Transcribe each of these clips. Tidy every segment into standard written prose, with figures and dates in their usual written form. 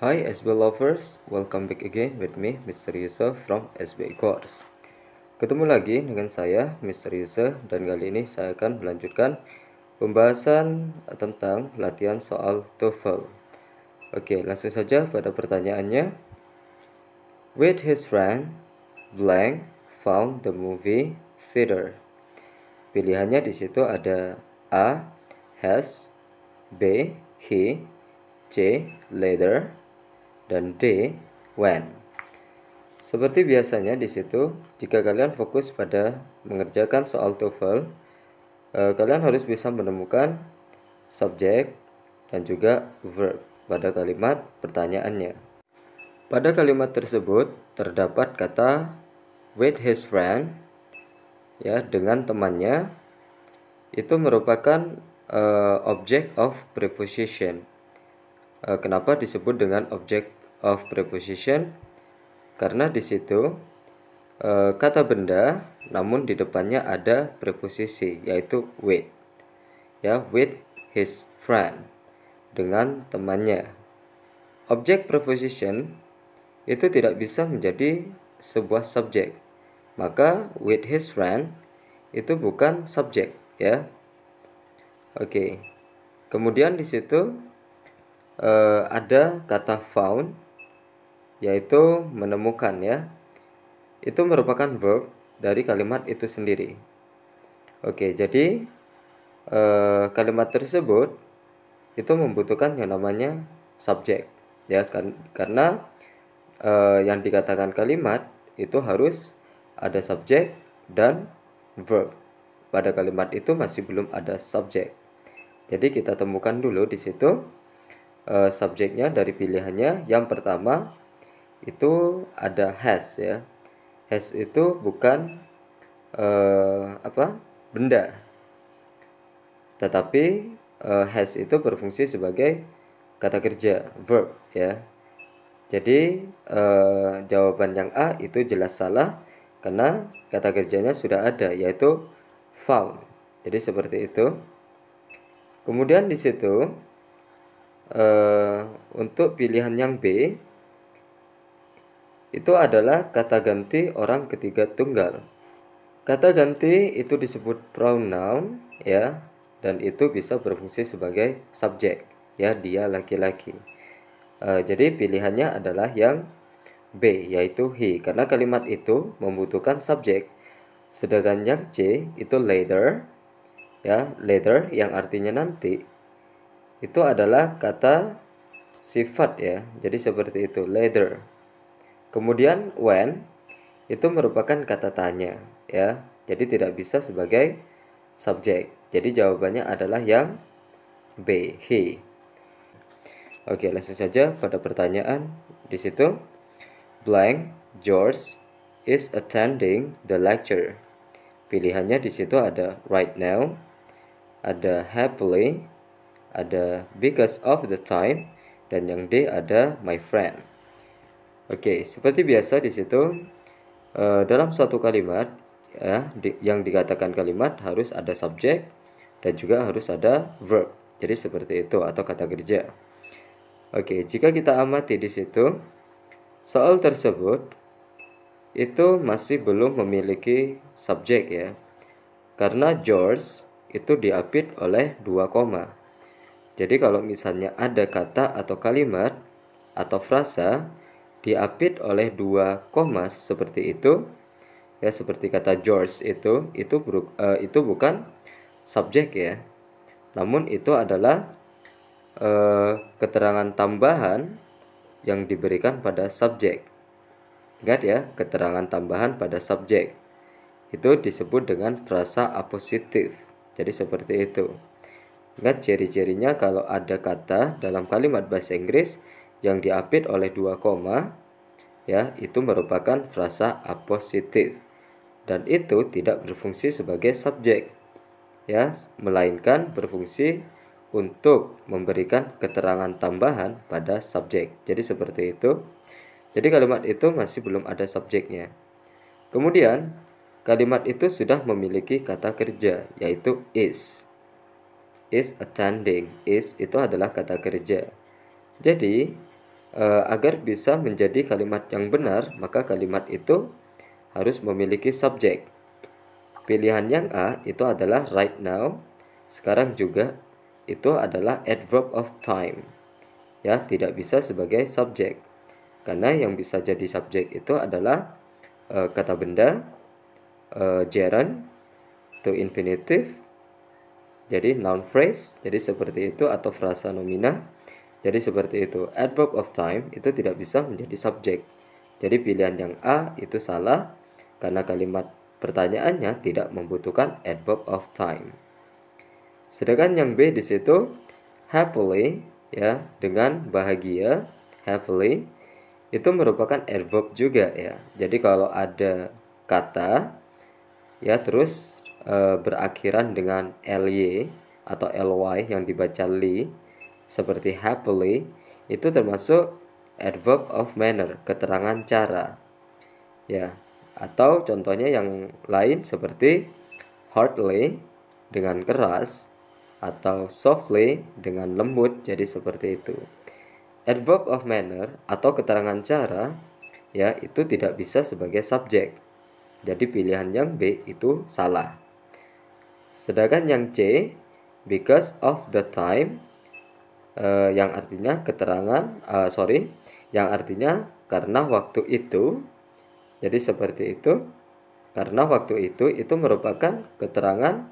Hi SB lovers, welcome back again with me Mr. Yusuf from SB Course. Ketemu lagi dengan saya Mr. Yusuf dan kali ini saya akan melanjutkan pembahasan tentang latihan soal TOEFL. Oke, langsung saja pada pertanyaannya. With his friend, blank found the movie theater. Pilihannya di situ ada A. Has, B. He, C. Later, dan D. When. Seperti biasanya di situ, jika kalian fokus pada mengerjakan soal TOEFL, kalian harus bisa menemukan subjek dan juga verb pada kalimat pertanyaannya. Pada kalimat tersebut terdapat kata with his friend, ya, dengan temannya. Itu merupakan object of preposition. Kenapa disebut dengan object of preposition? Karena di situ kata benda, namun di depannya ada preposisi, yaitu with. Ya, with his friend, dengan temannya. Object preposition itu tidak bisa menjadi sebuah subjek. Maka with his friend itu bukan subjek, ya. Oke. Kemudian di situ ada kata found, yaitu menemukan, ya. Itu merupakan verb dari kalimat itu sendiri. Oke, jadi kalimat tersebut itu membutuhkan yang namanya subjek, ya kan, karena yang dikatakan kalimat itu harus ada subjek dan verb. Pada kalimat itu masih belum ada subjek. Jadi kita temukan dulu di situ subjeknya dari pilihannya. Yang pertama itu ada has, ya. Has itu bukan benda, tetapi has itu berfungsi sebagai kata kerja, verb, ya. Jadi jawaban yang A itu jelas salah karena kata kerjanya sudah ada, yaitu found. Jadi seperti itu. Kemudian di situ untuk pilihan yang B itu adalah kata ganti orang ketiga tunggal. Kata ganti itu disebut pronoun, ya, dan itu bisa berfungsi sebagai subjek, ya, dia laki-laki. Jadi pilihannya adalah yang B, yaitu he, karena kalimat itu membutuhkan subjek. Sedangkan yang C itu later, ya, later yang artinya nanti, itu adalah kata sifat, ya. Jadi seperti itu, later. Kemudian when itu merupakan kata tanya, ya. Jadi tidak bisa sebagai subjek. Jadi jawabannya adalah yang B, he. Oke, langsung saja pada pertanyaan di situ. Blank George is attending the lecture. Pilihannya di situ ada right now, ada happily, ada because of the time, dan yang D ada my friend. Oke, seperti biasa di situ dalam suatu kalimat, ya, yang dikatakan kalimat harus ada subjek dan juga harus ada verb. Jadi seperti itu, atau kata kerja. Oke, jika kita amati di situ, soal tersebut itu masih belum memiliki subjek, ya. Karena George itu diapit oleh dua koma. Jadi kalau misalnya ada kata atau kalimat atau frasa diapit oleh dua koma seperti itu, ya, seperti kata George itu bukan subjek, ya. Namun itu adalah keterangan tambahan yang diberikan pada subjek. Ingat, ya, keterangan tambahan pada subjek itu disebut dengan frasa apositif. Jadi seperti itu. Ingat ciri-cirinya kalau ada kata dalam kalimat bahasa Inggris yang diapit oleh dua koma, ya, itu merupakan frasa apositif dan itu tidak berfungsi sebagai subjek, ya, melainkan berfungsi untuk memberikan keterangan tambahan pada subjek. Jadi seperti itu. Jadi kalimat itu masih belum ada subjeknya. Kemudian kalimat itu sudah memiliki kata kerja, yaitu is. Is attending. Is itu adalah kata kerja. Jadi agar bisa menjadi kalimat yang benar, maka kalimat itu harus memiliki subjek. Pilihan yang A itu adalah right now, sekarang juga, itu adalah adverb of time. Ya, tidak bisa sebagai subjek. Karena yang bisa jadi subjek itu adalah kata benda, gerund, to infinitive, jadi noun phrase, jadi seperti itu, atau frasa nomina. Jadi seperti itu. Adverb of time itu tidak bisa menjadi subjek. Jadi pilihan yang A itu salah karena kalimat pertanyaannya tidak membutuhkan adverb of time. Sedangkan yang B di situ happily, ya, dengan bahagia, happily itu merupakan adverb juga, ya. Jadi kalau ada kata, ya, terus berakhiran dengan ly atau ly yang dibaca li, seperti happily, itu termasuk adverb of manner, keterangan cara, ya. Atau contohnya yang lain seperti hardly dengan keras, atau softly dengan lembut, jadi seperti itu. Adverb of manner atau keterangan cara, ya, itu tidak bisa sebagai subjek. Jadi pilihan yang B itu salah. Sedangkan yang C, because of the time, yang artinya yang artinya karena waktu itu. Jadi seperti itu. Karena waktu itu merupakan keterangan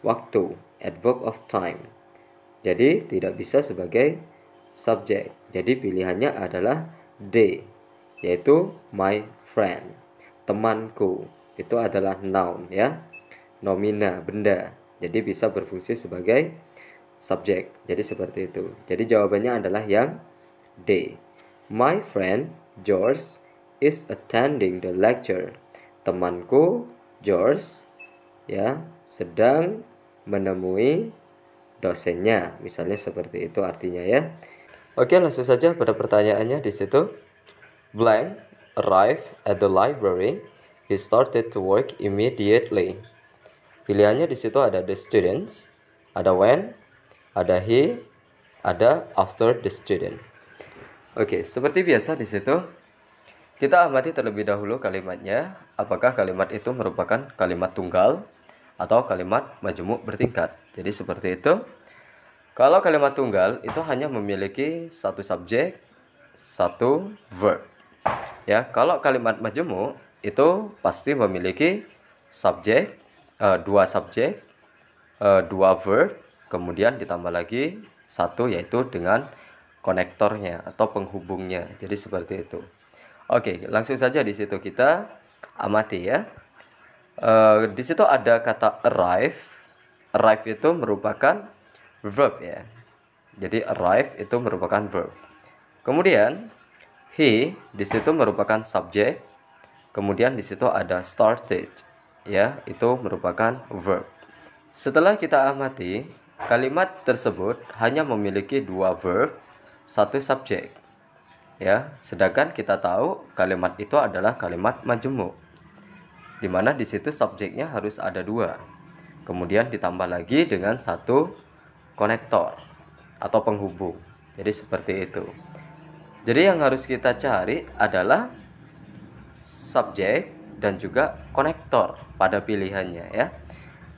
waktu, adverb of time. Jadi tidak bisa sebagai subjek. Jadi pilihannya adalah D, yaitu my friend, temanku. Itu adalah noun, ya, nomina, benda. Jadi bisa berfungsi sebagai subjek. Jadi seperti itu. Jadi jawabannya adalah yang D. My friend George is attending the lecture. Temanku George, ya, sedang menemui dosennya. Misalnya seperti itu artinya, ya. Oke, langsung saja pada pertanyaannya di situ. Blank arrived at the library. He started to work immediately. Pilihannya di situ ada the students, ada when, ada he, ada after the student. Oke, seperti biasa di situ kita amati terlebih dahulu kalimatnya, apakah kalimat itu merupakan kalimat tunggal atau kalimat majemuk bertingkat. Jadi seperti itu. Kalau kalimat tunggal itu hanya memiliki satu subjek, satu verb. Ya, kalau kalimat majemuk itu pasti memiliki subjek, dua subjek, dua verb, kemudian ditambah lagi satu, yaitu dengan konektornya atau penghubungnya. Jadi seperti itu. Oke, langsung saja di situ kita amati, ya. Di situ ada kata arrive. Arrive itu merupakan verb, ya. Jadi arrive itu merupakan verb. Kemudian he di situ merupakan subjek. Kemudian di situ ada started, ya, itu merupakan verb. Setelah kita amati, kalimat tersebut hanya memiliki dua verb, satu subjek. Ya, sedangkan kita tahu kalimat itu adalah kalimat majemuk, di mana di situ subjeknya harus ada dua. Kemudian ditambah lagi dengan satu konektor atau penghubung. Jadi seperti itu. Jadi yang harus kita cari adalah subjek dan juga konektor pada pilihannya, ya.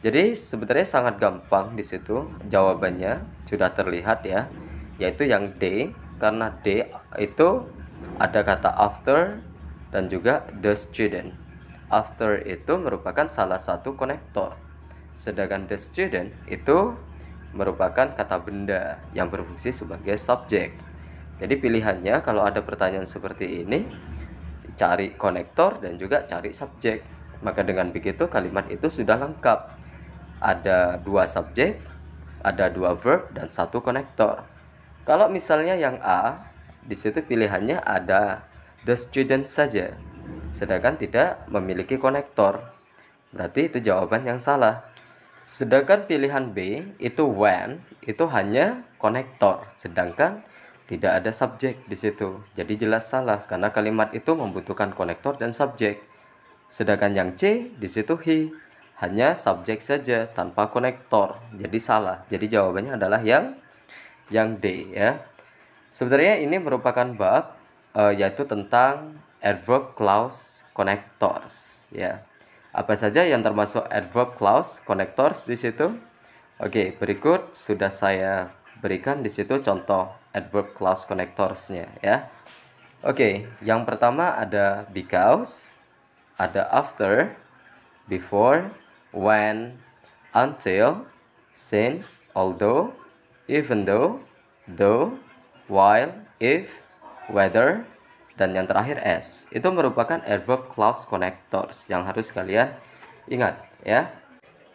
Jadi sebenarnya sangat gampang di situ, jawabannya sudah terlihat, ya, yaitu yang D, karena D itu ada kata after dan juga the student. After itu merupakan salah satu konektor, sedangkan the student itu merupakan kata benda yang berfungsi sebagai subjek. Jadi pilihannya kalau ada pertanyaan seperti ini, cari konektor dan juga cari subjek. Maka dengan begitu kalimat itu sudah lengkap. Ada dua subjek, ada dua verb dan satu konektor. Kalau misalnya yang A, di situ pilihannya ada the student saja, sedangkan tidak memiliki konektor. Berarti itu jawaban yang salah. Sedangkan pilihan B itu when, itu hanya konektor, sedangkan tidak ada subjek di situ. Jadi jelas salah karena kalimat itu membutuhkan konektor dan subjek. Sedangkan yang C di situ he, hanya subjek saja tanpa konektor. Jadi salah. Jadi jawabannya adalah yang D, ya. Sebenarnya ini merupakan bab yaitu tentang adverb clause connectors ya. Apa saja yang termasuk adverb clause connectors di situ? Oke, berikut sudah saya berikan di situ contoh adverb clause connectorsnya ya. Oke, yang pertama ada because, ada after, before, when, until, since, although, even though, while, if, whether, dan yang terakhir as. Itu merupakan adverb clause connectors yang harus kalian ingat ya.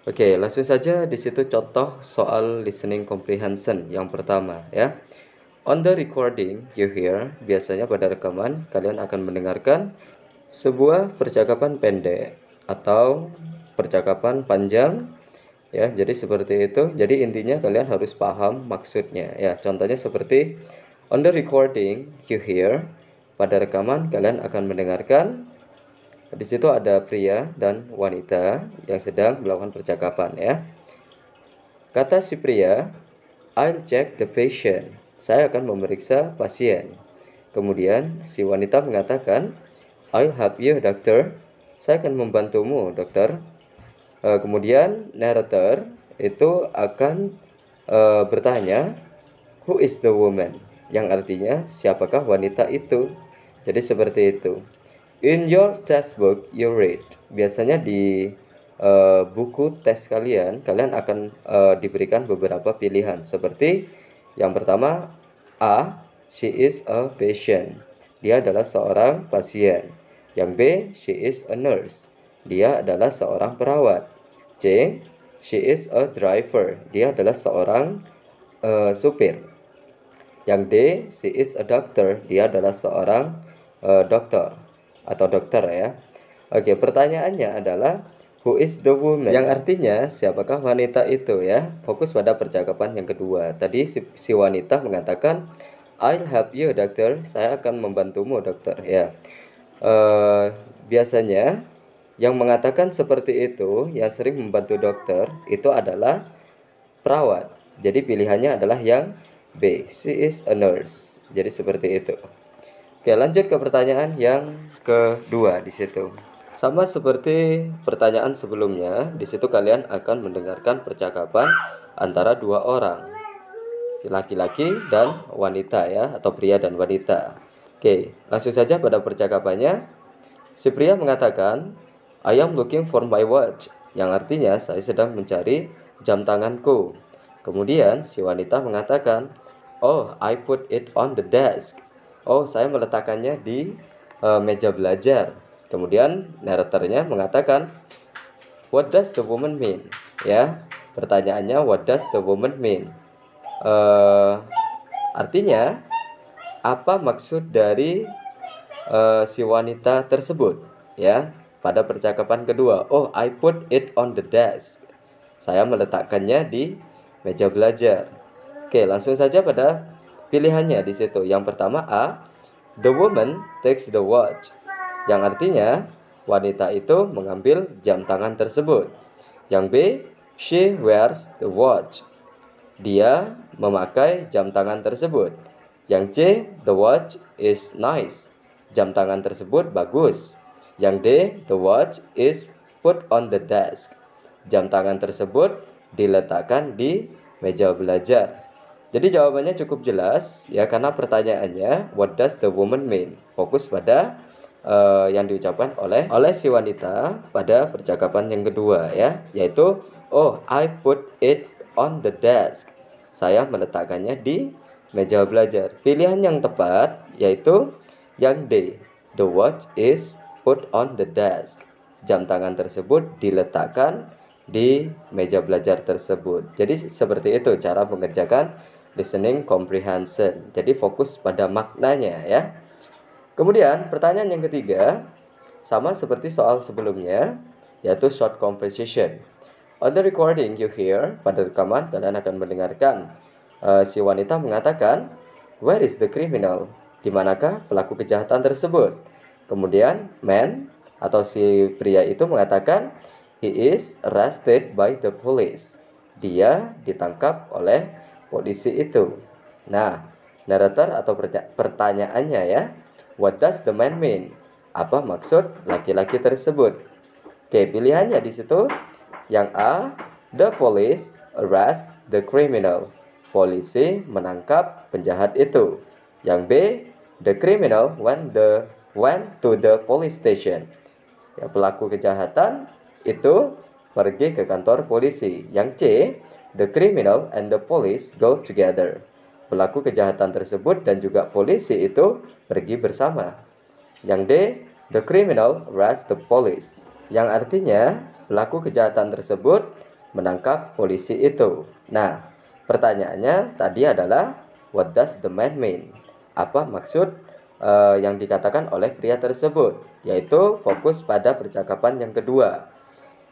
Oke, langsung saja di situ contoh soal listening comprehension yang pertama ya. On the recording you hear, biasanya pada rekaman kalian akan mendengarkan sebuah percakapan pendek atau percakapan panjang ya. Jadi seperti itu. Jadi intinya kalian harus paham maksudnya ya. Contohnya seperti on the recording you hear, pada rekaman kalian akan mendengarkan. Di situ ada pria dan wanita yang sedang melakukan percakapan ya. Kata si pria, I'll check the patient. Saya akan memeriksa pasien. Kemudian si wanita mengatakan, I'll help you, doctor. Saya akan membantumu, dokter. Kemudian narrator itu akan bertanya, who is the woman? Yang artinya, siapakah wanita itu? Jadi seperti itu. In your textbook you read. Biasanya di buku tes kalian akan diberikan beberapa pilihan. Seperti yang pertama, A, she is a patient. Dia adalah seorang pasien. Yang B, she is a nurse. Dia adalah seorang perawat. C, she is a driver. Dia adalah seorang supir. Yang D, she is a doctor. Dia adalah seorang dokter atau dokter ya. Oke, pertanyaannya adalah who is the woman? Yang artinya siapakah wanita itu ya. Fokus pada percakapan yang kedua. Tadi si wanita mengatakan I'll help you, dokter. Saya akan membantumu, dokter ya. Biasanya yang mengatakan seperti itu, yang sering membantu dokter itu adalah perawat. Jadi pilihannya adalah yang B, she is a nurse. Jadi seperti itu. Oke, lanjut ke pertanyaan yang kedua di situ. Sama seperti pertanyaan sebelumnya, di situ kalian akan mendengarkan percakapan antara dua orang, si laki-laki dan wanita ya, atau pria dan wanita. Oke, langsung saja pada percakapannya. Si pria mengatakan, I am looking for my watch, yang artinya saya sedang mencari jam tanganku. Kemudian si wanita mengatakan, oh, I put it on the desk. Oh, saya meletakkannya di meja belajar. Kemudian narratornya mengatakan, what does the woman mean? Ya, pertanyaannya what does the woman mean? Artinya apa maksud dari si wanita tersebut? Ya, pada percakapan kedua, oh, I put it on the desk. Saya meletakkannya di meja belajar. Oke, langsung saja pada pilihannya di situ. Yang pertama A, the woman takes the watch. Yang artinya wanita itu mengambil jam tangan tersebut. Yang B, she wears the watch. Dia memakai jam tangan tersebut. Yang C, the watch is nice. Jam tangan tersebut bagus. Yang D, the watch is put on the desk. Jam tangan tersebut diletakkan di meja belajar. Jadi jawabannya cukup jelas ya, karena pertanyaannya what does the woman mean? Fokus pada yang diucapkan oleh si wanita pada percakapan yang kedua ya, yaitu oh, I put it on the desk. Saya meletakkannya di meja belajar. Pilihan yang tepat yaitu yang D, the watch is put on the desk. Jam tangan tersebut diletakkan di meja belajar tersebut. Jadi seperti itu cara mengerjakan listening comprehension. Jadi fokus pada maknanya ya. Kemudian pertanyaan yang ketiga sama seperti soal sebelumnya, yaitu short conversation. On the recording you hear, pada rekaman kalian akan mendengarkan si wanita mengatakan, where is the criminal? Di manakah pelaku kejahatan tersebut? Kemudian man atau si pria itu mengatakan, he is arrested by the police. Dia ditangkap oleh polisi itu. Nah, narrator atau pertanyaannya ya. What does the man mean? Apa maksud laki-laki tersebut? Oke, pilihannya di situ. Yang A, the police arrest the criminal. Polisi menangkap penjahat itu. Yang B, the criminal went to the police station. Ya, pelaku kejahatan itu pergi ke kantor polisi. Yang C, the criminal and the police go together. Pelaku kejahatan tersebut dan juga polisi itu pergi bersama. Yang D, the criminal arrest the police. Yang artinya pelaku kejahatan tersebut menangkap polisi itu. Nah, pertanyaannya tadi adalah what does the man mean? Apa maksud yang dikatakan oleh pria tersebut? Yaitu fokus pada percakapan yang kedua.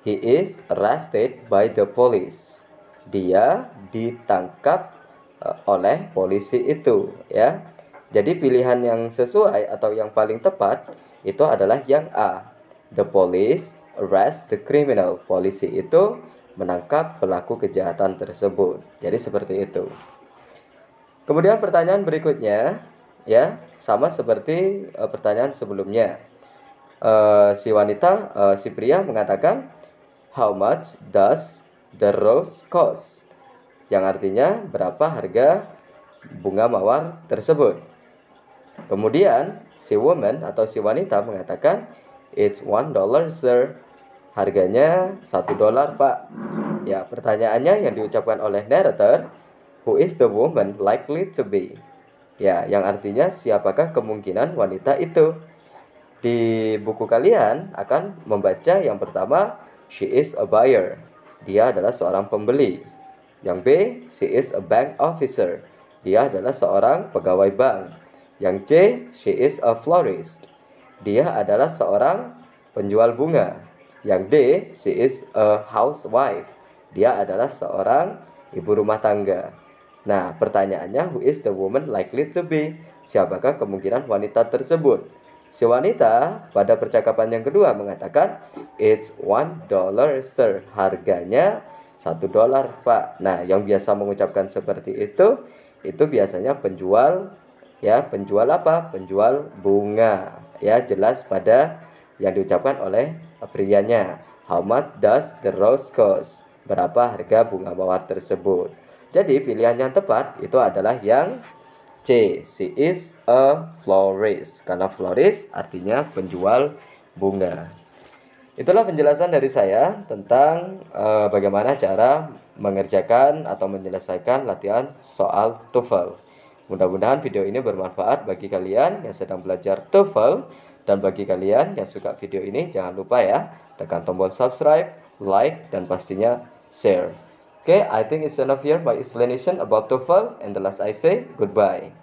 He is arrested by the police. Dia ditangkap oleh polisi itu, ya. Jadi pilihan yang sesuai atau yang paling tepat itu adalah yang A. The police arrest the criminal. Polisi itu menangkap pelaku kejahatan tersebut. Jadi seperti itu. Kemudian pertanyaan berikutnya, ya, sama seperti pertanyaan sebelumnya. Si pria mengatakan, how much does the rose cost? Yang artinya berapa harga bunga mawar tersebut. Kemudian si woman atau si wanita mengatakan, it's $1 sir. Harganya $1 pak. Ya, pertanyaannya yang diucapkan oleh narrator, who is the woman likely to be? Ya, yang artinya siapakah kemungkinan wanita itu? Di buku kalian akan membaca yang pertama, she is a buyer. Dia adalah seorang pembeli. Yang B, she is a bank officer. Dia adalah seorang pegawai bank. Yang C, she is a florist. Dia adalah seorang penjual bunga. Yang D, she is a housewife. Dia adalah seorang ibu rumah tangga. Nah, pertanyaannya, who is the woman likely to be? Siapakah kemungkinan wanita tersebut? Si wanita pada percakapan yang kedua mengatakan, it's $1 sir. Harganya $1 pak. Nah, yang biasa mengucapkan seperti itu biasanya penjual, ya, penjual apa? Penjual bunga. Ya, jelas pada yang diucapkan oleh prianya. How much does the rose cost? Berapa harga bunga mawar tersebut? Jadi pilihan yang tepat itu adalah yang C. She is a florist. Karena florist artinya penjual bunga. Itulah penjelasan dari saya tentang bagaimana cara mengerjakan atau menyelesaikan latihan soal TOEFL. Mudah-mudahan video ini bermanfaat bagi kalian yang sedang belajar TOEFL. Dan bagi kalian yang suka video ini, jangan lupa ya, tekan tombol subscribe, like, dan pastinya share. Okay, I think it's enough here my explanation about TOEFL, and the last I say, goodbye.